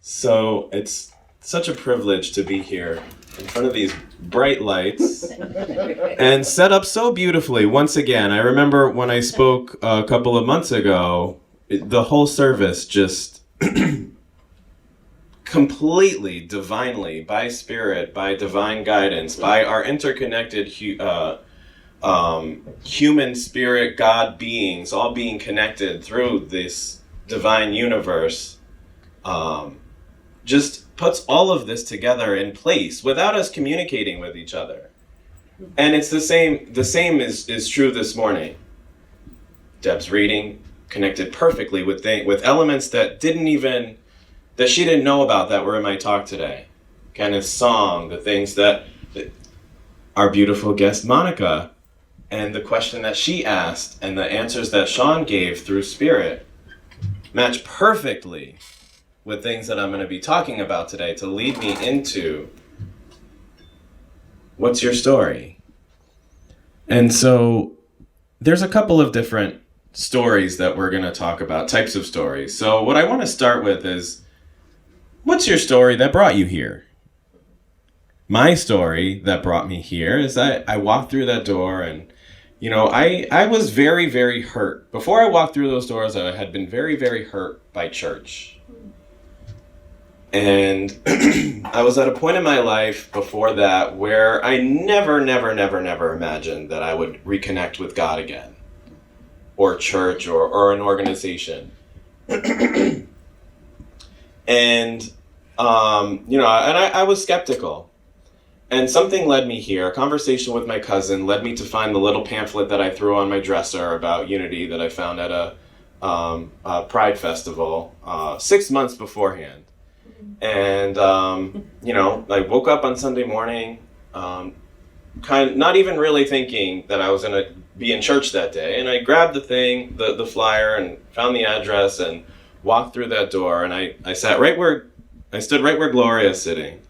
So it's such a privilege to be here in front of these bright lights and set up so beautifully. Once again, I remember when I spoke a couple of months ago, the whole service just completely, divinely, by spirit, by divine guidance, by our interconnected human spirit, God beings, all being connected through this divine universe, just puts all of this together in place without us communicating with each other. And it's the same is true this morning. Deb's reading connected perfectly with elements that she didn't know about that were in my talk today. Kenneth's song, the things that our beautiful guest Monica, and the question that she asked, and the answers that Shawn gave through spirit match perfectly with things that I'm going to be talking about today to lead me into what's your story? And so there's a couple of different stories that we're going to talk about, types of stories. So what I want to start with is, what's your story that brought you here? My story that brought me here is I walked through that door and, I was very, very hurt. Before I walked through those doors, I had been very, very hurt by church. And I was at a point in my life before that where I never imagined that I would reconnect with God again, or church, or an organization. And, I was skeptical. And something led me here. A conversation with my cousin led me to find the little pamphlet that I threw on my dresser about unity that I found at a Pride festival 6 months beforehand. And, I woke up on Sunday morning, not even really thinking that I was going to be in church that day. And I grabbed the flyer and found the address and walked through that door. And I stood right where Gloria's sitting.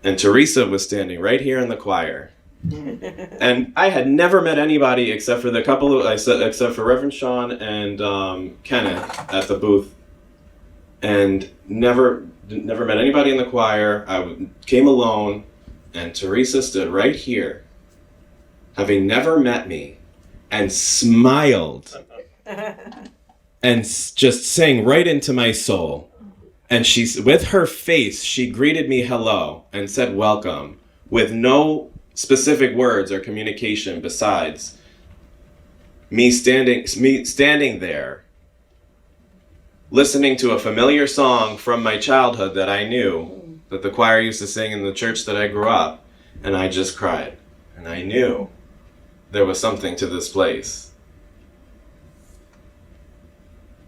And Teresa was standing right here in the choir. And I had never met anybody except for except for Reverend Shawn and Kenneth at the booth. And never met anybody in the choir. I came alone, and Teresa stood right here, having never met me, and smiled and just sang right into my soul. And with her face, she greeted me hello and said welcome, with no specific words or communication besides me standing there, listening to a familiar song from my childhood that I knew, that the choir used to sing in the church that I grew up, and I just cried. And I knew there was something to this place.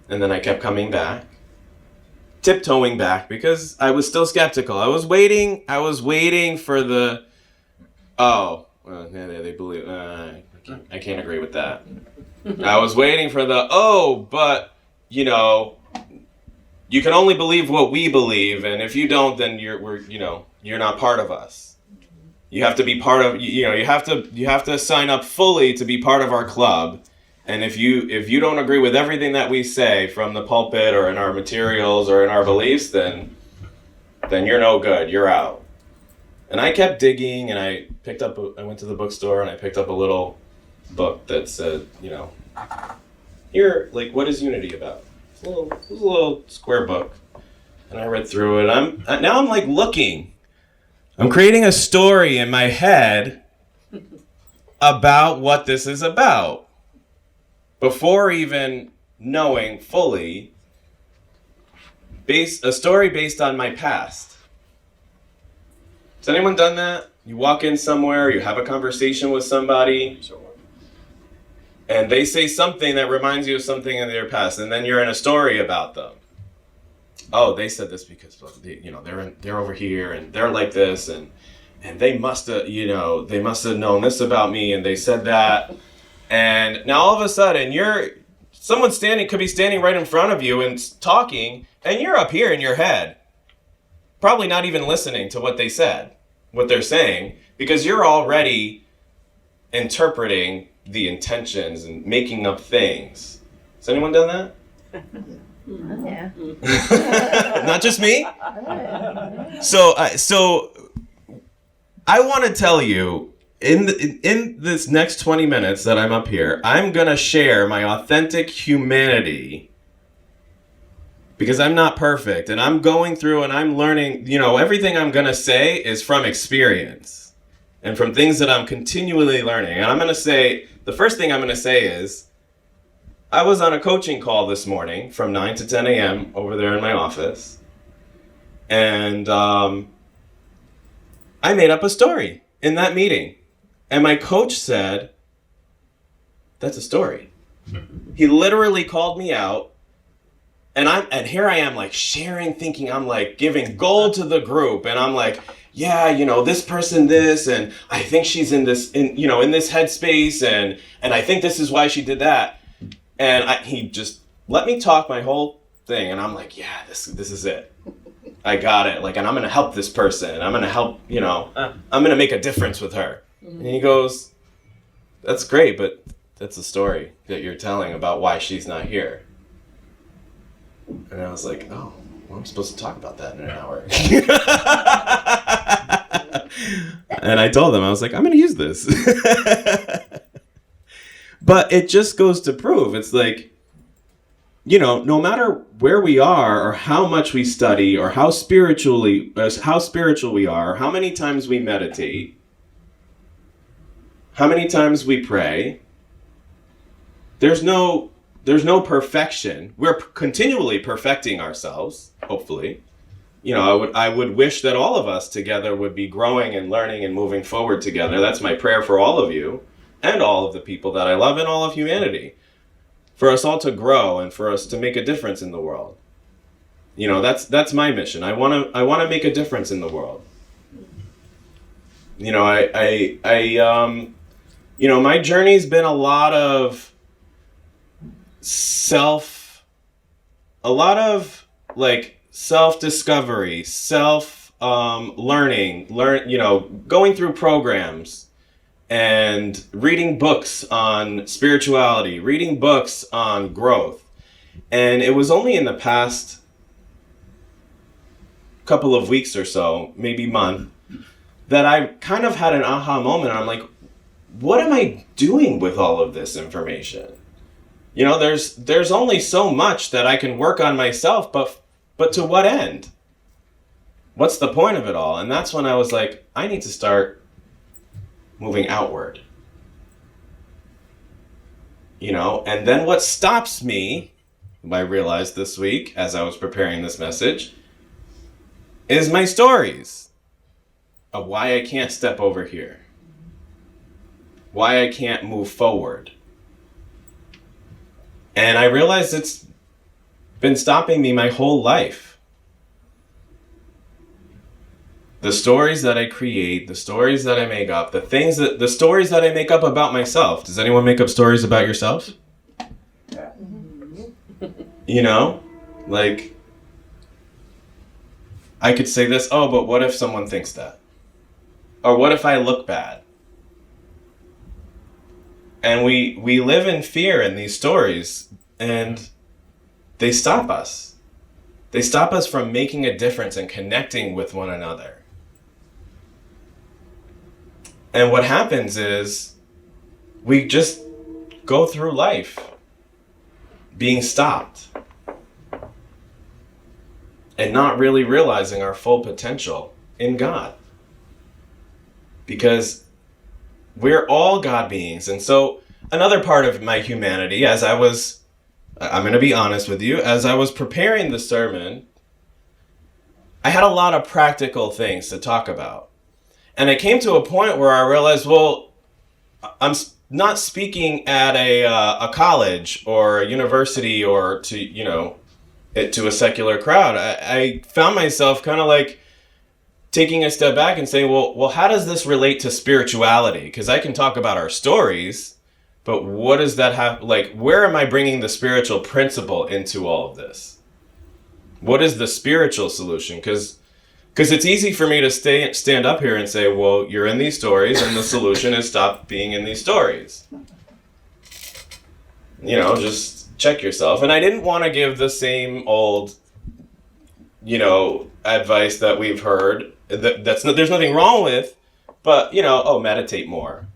And then I kept coming back, tiptoeing back, because I was still skeptical. I was waiting for the, they believe, I can't agree with that. I was waiting for the, but, you can only believe what we believe, and if you don't, then you're not part of us. You have to be part of, you have to sign up fully to be part of our club. And if you don't agree with everything that we say from the pulpit or in our materials or in our beliefs, then you're no good. You're out. And I kept digging, and I went to the bookstore and I picked up a little book that said, here, what is unity about? It was a little square book, and I read through it. I'm looking. I'm creating a story in my head about what this is about, before even knowing fully a story based on my past. Has anyone done that? You walk in somewhere, you have a conversation with somebody, and they say something that reminds you of something in their past, and then you're in a story about them. Oh, they said this because they're over here and they're like this, and they must have known this about me, and they said that. And now all of a sudden someone could be standing right in front of you and talking, and you're up here in your head, probably not even listening to what they're saying, because you're already interpreting the intentions and making up things. Has anyone done that? Yeah. Not just me. So I want to tell you, in this next 20 minutes that I'm up here, I'm going to share my authentic humanity, because I'm not perfect, and I'm going through and I'm learning, everything I'm going to say is from experience and from things that I'm continually learning. And I'm going to say, the first thing I'm going to say is, I was on a coaching call this morning from 9 to 10 a.m. over there in my office, and I made up a story in that meeting. And my coach said, that's a story. He literally called me out, and here I am, like, sharing, thinking I'm like giving gold to the group, and I'm like, yeah, this person this, and I think she's in this headspace, and I think this is why she did that. And he just let me talk my whole thing, and I'm like, yeah, this is it. I got it. Like, and I'm going to help this person, and I'm going to help, I'm going to make a difference with her. And he goes, that's great, but that's a story that you're telling about why she's not here. And I was like, oh, well, I'm supposed to talk about that in an hour. And I told him, I was like, I'm going to use this. But it just goes to prove, it's like, no matter where we are or how much we study or how spiritual we are, how many times we meditate, how many times we pray, there's no perfection. We're continually perfecting ourselves, hopefully. I would wish that all of us together would be growing and learning and moving forward together. That's my prayer for all of you and all of the people that I love and all of humanity. For us all to grow and for us to make a difference in the world. That's my mission. I want to make a difference in the world. My journey's been a lot of self-discovery, learning, going through programs and reading books on spirituality, reading books on growth. And it was only in the past couple of weeks or so, maybe month, that I kind of had an aha moment. I'm like, what am I doing with all of this information? There's only so much that I can work on myself, but to what end? What's the point of it all? And that's when I was like, I need to start moving outward. And then what stops me, I realized this week as I was preparing this message, is my stories of why I can't step over here, why I can't move forward. And I realized it's been stopping me my whole life. The stories that I create, the stories that I make up, the stories that I make up about myself. Does anyone make up stories about yourself? Yeah. Like, I could say this, oh, but what if someone thinks that? Or what if I look bad? And we live in fear in these stories, and they stop us. They stop us from making a difference and connecting with one another. And what happens is we just go through life being stopped and not really realizing our full potential in God. Because we're all God beings. And so another part of my humanity, I'm going to be honest with you, as I was preparing the sermon, I had a lot of practical things to talk about. And it came to a point where I realized, well, I'm not speaking at a college or a university or to a secular crowd. I found myself kind of like taking a step back and saying, well, how does this relate to spirituality? Because I can talk about our stories, but what does that have? Like, where am I bringing the spiritual principle into all of this? What is the spiritual solution? Because it's easy for me to stand up here and say, well, you're in these stories, and the solution is stop being in these stories. check yourself. And I didn't want to give the same old, advice that we've heard. There's nothing wrong with, but, meditate more,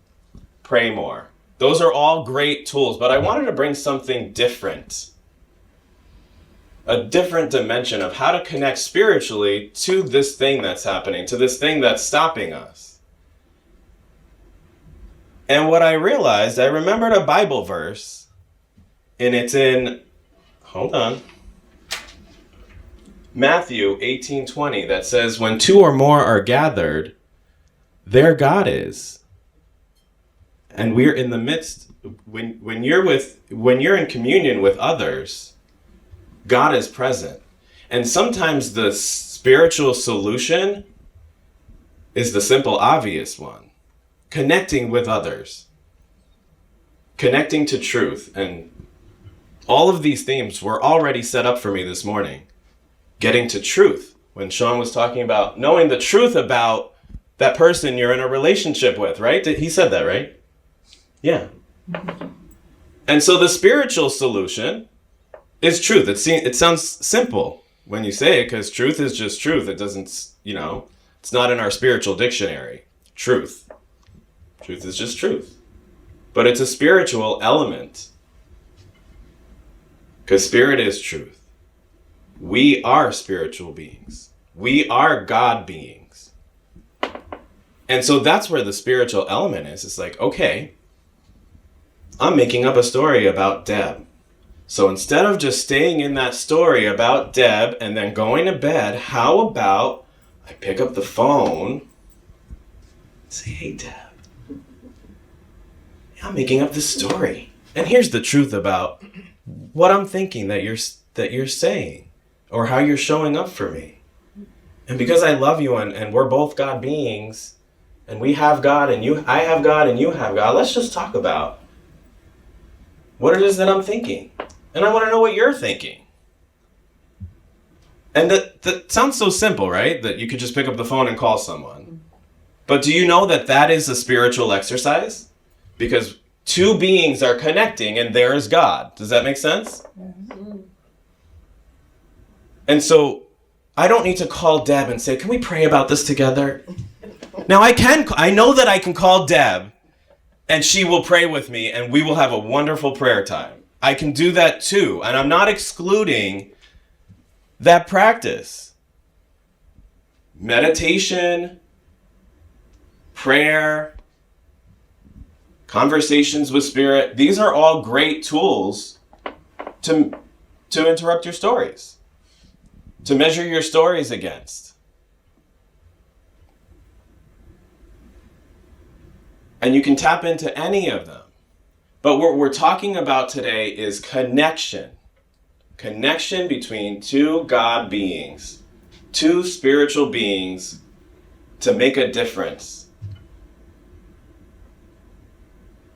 pray more. Those are all great tools, but I wanted to bring something different. A different dimension of how to connect spiritually to this thing that's happening, to this thing that's stopping us. And what I realized, I remembered a Bible verse, and it's in, Matthew 18:20, that says, when two or more are gathered, there God is. And we're in the midst, when you're in communion with others, God is present. And sometimes the spiritual solution is the simple, obvious one. Connecting with others. Connecting to truth. And all of these themes were already set up for me this morning. Getting to truth. When Shawn was talking about knowing the truth about that person you're in a relationship with, right? He said that, right? Yeah. And so the spiritual solution is truth. It sounds simple when you say it, because truth is just truth. It doesn't, it's not in our spiritual dictionary. Truth. Truth is just truth. But it's a spiritual element. Because spirit is truth. We are spiritual beings. We are God beings. And so that's where the spiritual element is. It's like, okay, I'm making up a story about Deb. So instead of just staying in that story about Deb and then going to bed, how about I pick up the phone and say, hey, Deb, I'm making up this story. And here's the truth about what I'm thinking that you're saying or how you're showing up for me. And because I love you and we're both God beings and we have God and I have God and you have God, let's just talk about what it is that I'm thinking. And I want to know what you're thinking. And that sounds so simple, right? That you could just pick up the phone and call someone. But do you know that is a spiritual exercise? Because two beings are connecting and there is God. Does that make sense? Mm-hmm. And so I don't need to call Deb and say, can we pray about this together? Now I know that I can call Deb and she will pray with me and we will have a wonderful prayer time. I can do that too. And I'm not excluding that practice. Meditation, prayer, conversations with spirit. These are all great tools to interrupt your stories. To measure your stories against. And you can tap into any of them. But what we're talking about today is connection. Connection between two God beings, two spiritual beings to make a difference.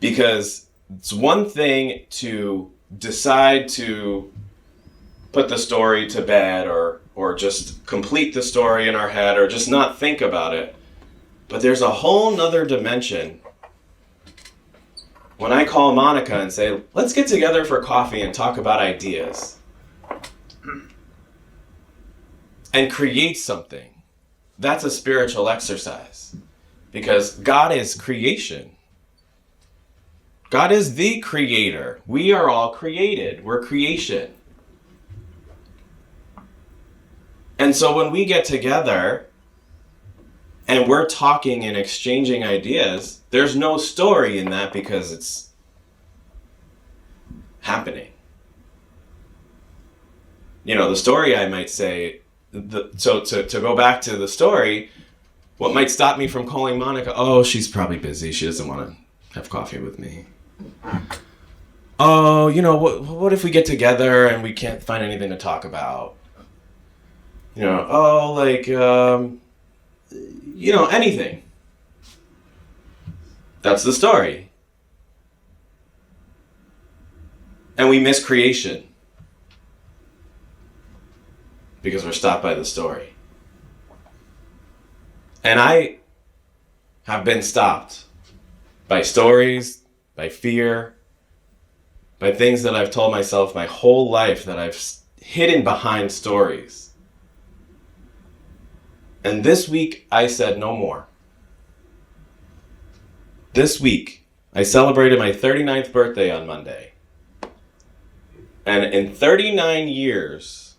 Because it's one thing to decide to put the story to bed or just complete the story in our head or just not think about it. But there's a whole nother dimension when I call Monica and say, let's get together for coffee and talk about ideas and create something. That's a spiritual exercise because God is creation. God is the creator. We are all created. We're creation. And so when we get together and we're talking and exchanging ideas, there's no story in that because it's happening. The story I might say, so to go back to the story, what might stop me from calling Monica, oh, she's probably busy. She doesn't want to have coffee with me. Oh, what if we get together and we can't find anything to talk about? Anything. That's the story. And we miss creation because we're stopped by the story. And I have been stopped by stories, by fear, by things that I've told myself my whole life that I've hidden behind stories. And this week, I said no more. This week, I celebrated my 39th birthday on Monday. And in 39 years,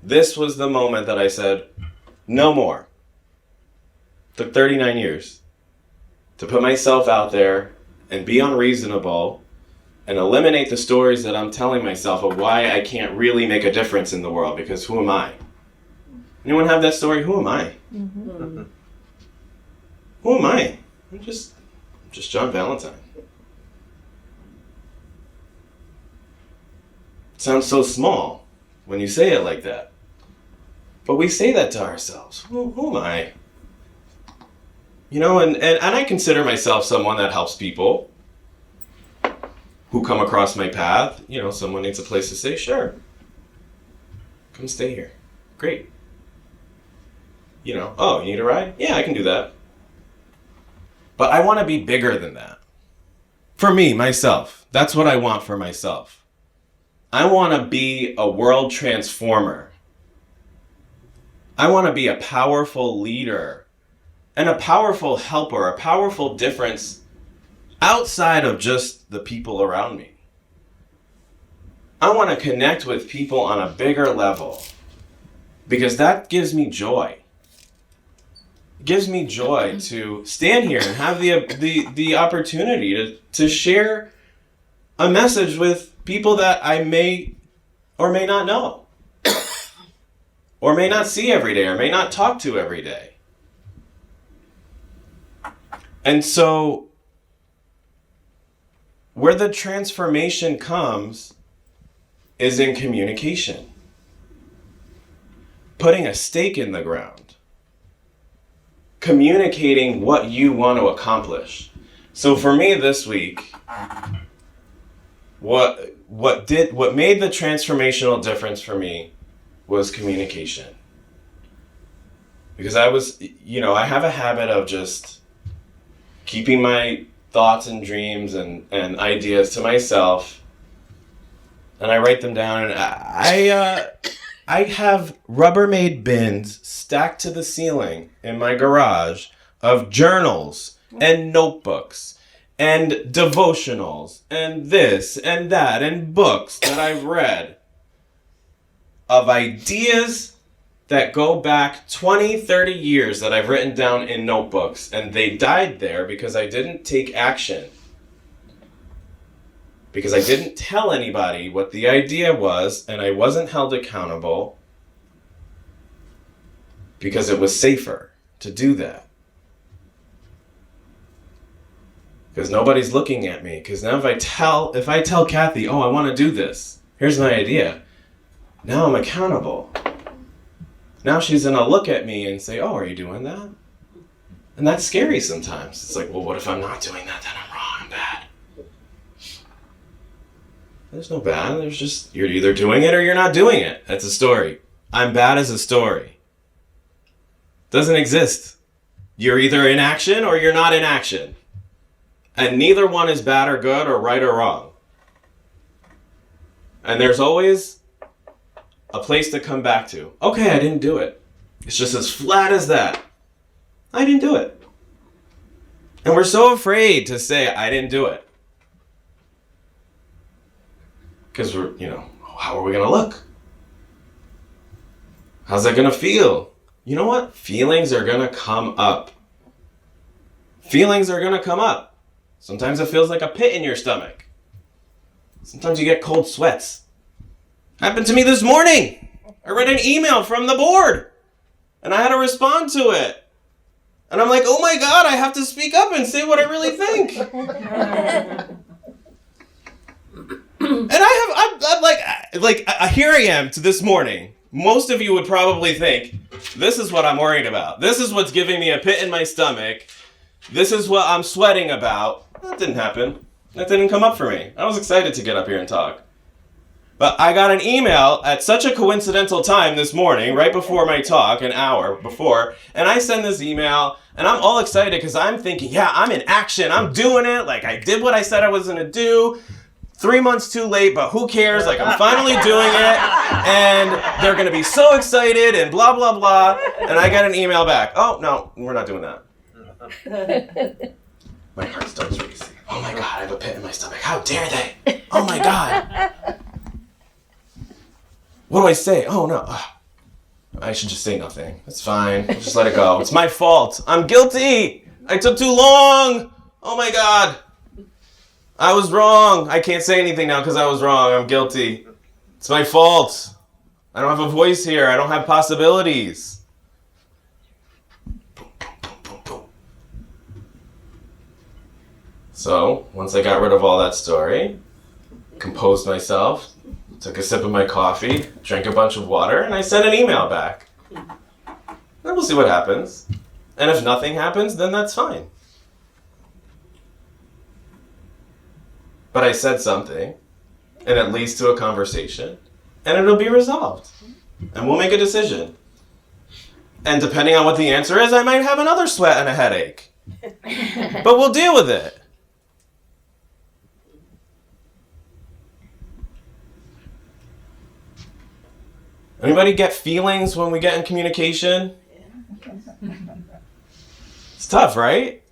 this was the moment that I said, no more. It took 39 years to put myself out there and be unreasonable and eliminate the stories that I'm telling myself of why I can't really make a difference in the world, because who am I? Anyone have that story? Who am I? Mm-hmm. Who am I? I'm just John Valentine. It sounds so small when you say it like that. But we say that to ourselves. Who am I? You know, and I consider myself someone that helps people who come across my path. You know, someone needs a place to stay, sure. Come stay here. Great. You know, oh, you need a ride? Yeah, I can do that. But I want to be bigger than that. For me, myself. That's what I want for myself. I want to be a world transformer. I want to be a powerful leader and a powerful helper, a powerful difference outside of just the people around me. I want to connect with people on a bigger level because that gives me joy. It gives me joy to stand here and have the opportunity to share a message with people that I may or may not know, or may not see every day, or may not talk to every day. And so, where the transformation comes is in communication. Putting a stake in the ground. Communicating what you want to accomplish. So for me this week, what made the transformational difference for me was communication. Because I have a habit of just keeping my thoughts and dreams and ideas to myself, and I write them down, and I have Rubbermaid bins stacked to the ceiling in my garage of journals and notebooks and devotionals and this and that and books that I've read of ideas that go back 20, 30 years that I've written down in notebooks, and they died there because I didn't take action. Because I didn't tell anybody what the idea was, and I wasn't held accountable because it was safer to do that. Because nobody's looking at me. Because now if I tell Kathy, oh, I want to do this, here's my idea, now I'm accountable. Now she's going to look at me and say, oh, are you doing that? And that's scary sometimes. It's like, well, what if I'm not doing that? Then I'm wrong, I'm bad. There's no bad. There's just, you're either doing it or you're not doing it. That's a story. I'm bad as a story. Doesn't exist. You're either in action or you're not in action. And neither one is bad or good or right or wrong. And there's always a place to come back to. Okay, I didn't do it. It's just as flat as that. I didn't do it. And we're so afraid to say, I didn't do it. Because how are we going to look? How's that going to feel? You know what? Feelings are going to come up. Feelings are going to come up. Sometimes it feels like a pit in your stomach. Sometimes you get cold sweats. Happened to me this morning. I read an email from the board, and I had to respond to it. And I'm like, oh my God, I have to speak up and say what I really think. And I'm like, here I am to this morning. Most of you would probably think, this is what I'm worried about. This is what's giving me a pit in my stomach. This is what I'm sweating about. That didn't happen. That didn't come up for me. I was excited to get up here and talk. But I got an email at such a coincidental time this morning, right before my talk, an hour before, and I send this email, and I'm all excited because I'm thinking, yeah, I'm in action. I'm doing it. Like, I did what I said I was going to do. 3 months too late, but who cares? Like, I'm finally doing it, and they're going to be so excited, and blah, blah, blah. And I got an email back. Oh, no, we're not doing that. My heart starts racing. Oh my God, I have a pit in my stomach. How dare they? Oh my God. What do I say? Oh no. I should just say nothing. It's fine. Just let it go. It's my fault. I'm guilty. I took too long. Oh my God. I was wrong. I can't say anything now because I was wrong. I'm guilty. It's my fault. I don't have a voice here. I don't have possibilities. Boom, boom, boom, boom, boom. So, once I got rid of all that story, composed myself, took a sip of my coffee, drank a bunch of water, and I sent an email back. And we'll see what happens. And if nothing happens, then that's fine. But I said something, and it leads to a conversation, and it'll be resolved. And we'll make a decision. And depending on what the answer is, I might have another sweat and a headache. But we'll deal with it. Anybody get feelings when we get in communication? It's tough, right?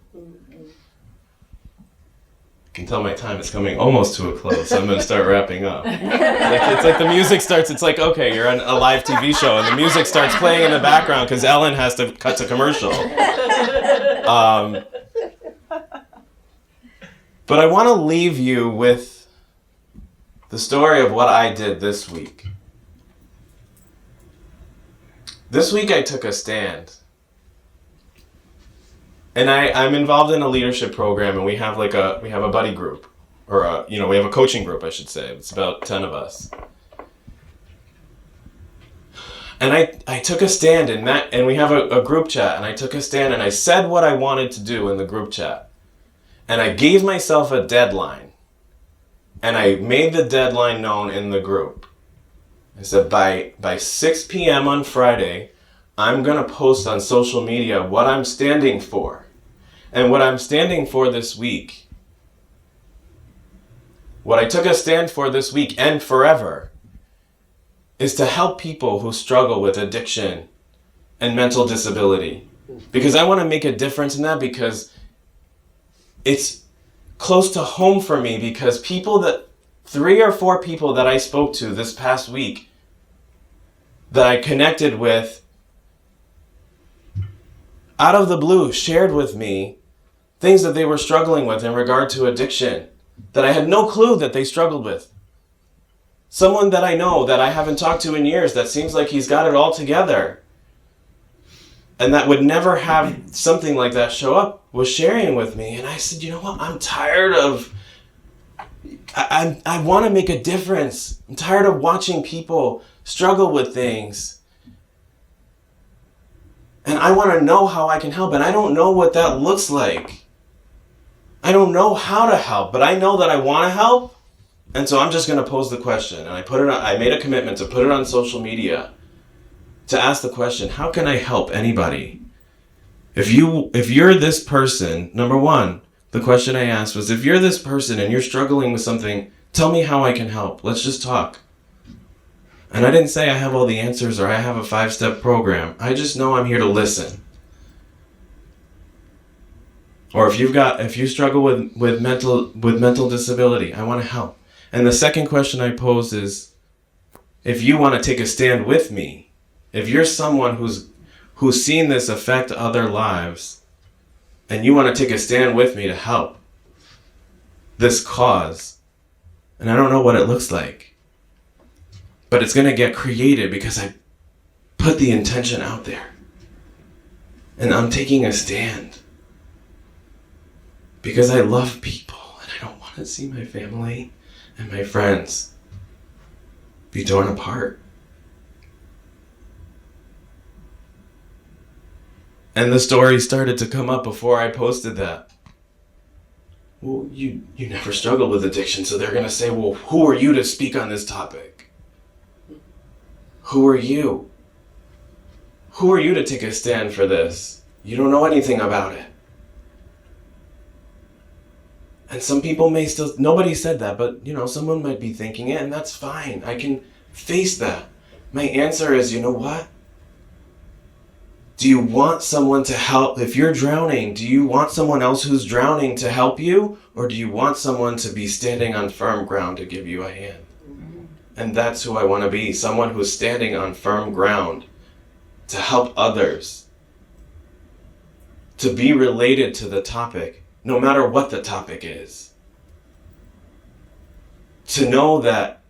I can tell my time is coming almost to a close, so I'm going to start wrapping up. It's like the music starts, it's like, okay, you're on a live TV show, and the music starts playing in the background because Ellen has to cut to commercial. But I want to leave you with the story of what I did this week. This week I took a stand. And I'm involved in a leadership program, and we have a buddy group, or we have a coaching group, I should say. It's about 10 of us. And I took a stand in that, and we have a group chat, and I took a stand and I said what I wanted to do in the group chat. And I gave myself a deadline. And I made the deadline known in the group. I said by 6 p.m. on Friday, I'm going to post on social media what I'm standing for. And what I'm standing for this week, what I took a stand for this week and forever, is to help people who struggle with addiction and mental disability. Because I want to make a difference in that, because it's close to home for me, because 3 or 4 people that I spoke to this past week that I connected with, out of the blue, shared with me things that they were struggling with in regard to addiction that I had no clue that they struggled with. Someone that I know that I haven't talked to in years that seems like he's got it all together and that would never have something like that show up was sharing with me. And I said, you know what? I'm tired of... I want to make a difference. I'm tired of watching people struggle with things. And I want to know how I can help. And I don't know what that looks like. I don't know how to help, but I know that I want to help. And so I'm just going to pose the question. And I made a commitment to put it on social media to ask the question, how can I help anybody? If you're this person, number one, the question I asked was, if you're this person and you're struggling with something, tell me how I can help. Let's just talk. And I didn't say I have all the answers or I have a 5-step program. I just know I'm here to listen. Or if you struggle with mental disability, I want to help. And the second question I pose is, if you want to take a stand with me, if you're someone who's seen this affect other lives, and you want to take a stand with me to help this cause, and I don't know what it looks like, but it's going to get created because I put the intention out there. And I'm taking a stand. Because I love people and I don't want to see my family and my friends be torn apart. And the story started to come up before I posted that. Well, you never struggled with addiction, so they're going to say, well, who are you to speak on this topic? Who are you? Who are you to take a stand for this? You don't know anything about it. And some people may still, nobody said that, but someone might be thinking it, and that's fine. I can face that. My answer is, you know what? Do you want someone to help? If you're drowning, do you want someone else who's drowning to help you? Or do you want someone to be standing on firm ground to give you a hand? And that's who I want to be. Someone who's standing on firm ground to help others. To be related to the topic, no matter what the topic is. To know that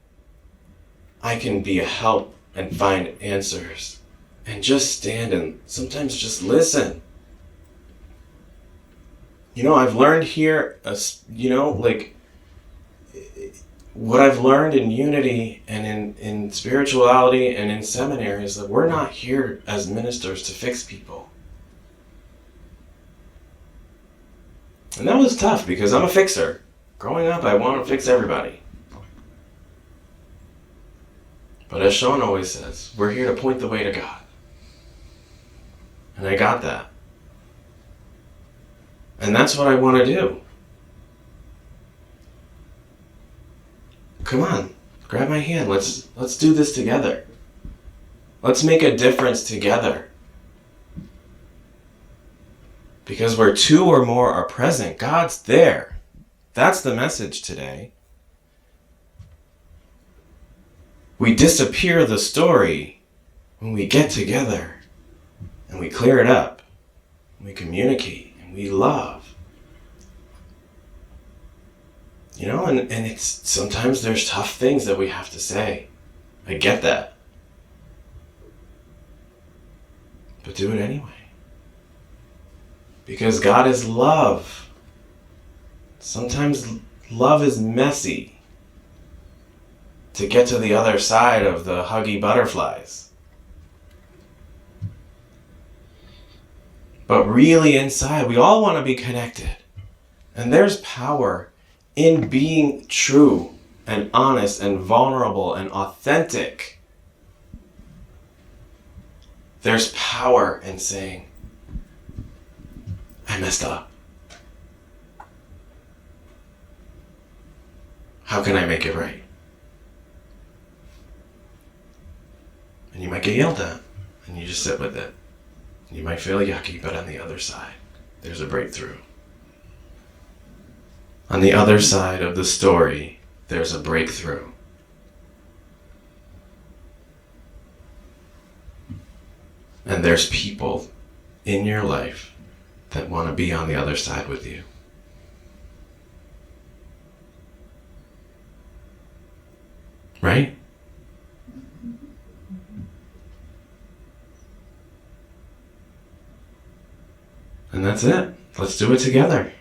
I can be a help and find answers. And just stand and sometimes just listen. I've learned here, what I've learned in unity and in spirituality and in seminary is that we're not here as ministers to fix people. And that was tough because I'm a fixer. Growing up, I want to fix everybody. But as Shawn always says, we're here to point the way to God. And I got that. And that's what I want to do. Come on, grab my hand. Let's do this together. Let's make a difference together. Because where two or more are present, God's there. That's the message today. We disappear the story when we get together and we clear it up, and we communicate, and we love. And it's sometimes there's tough things that we have to say. I get that. But do it anyway. Because God is love. Sometimes love is messy to get to the other side of the huggy butterflies. But really inside, we all want to be connected. And there's power in being true and honest and vulnerable and authentic. There's power in saying, I messed up. How can I make it right? And you might get yelled at, and you just sit with it. You might feel yucky, but on the other side, there's a breakthrough. On the other side of the story, there's a breakthrough. And there's people in your life that want to be on the other side with you. Right? And that's it. Let's do it together.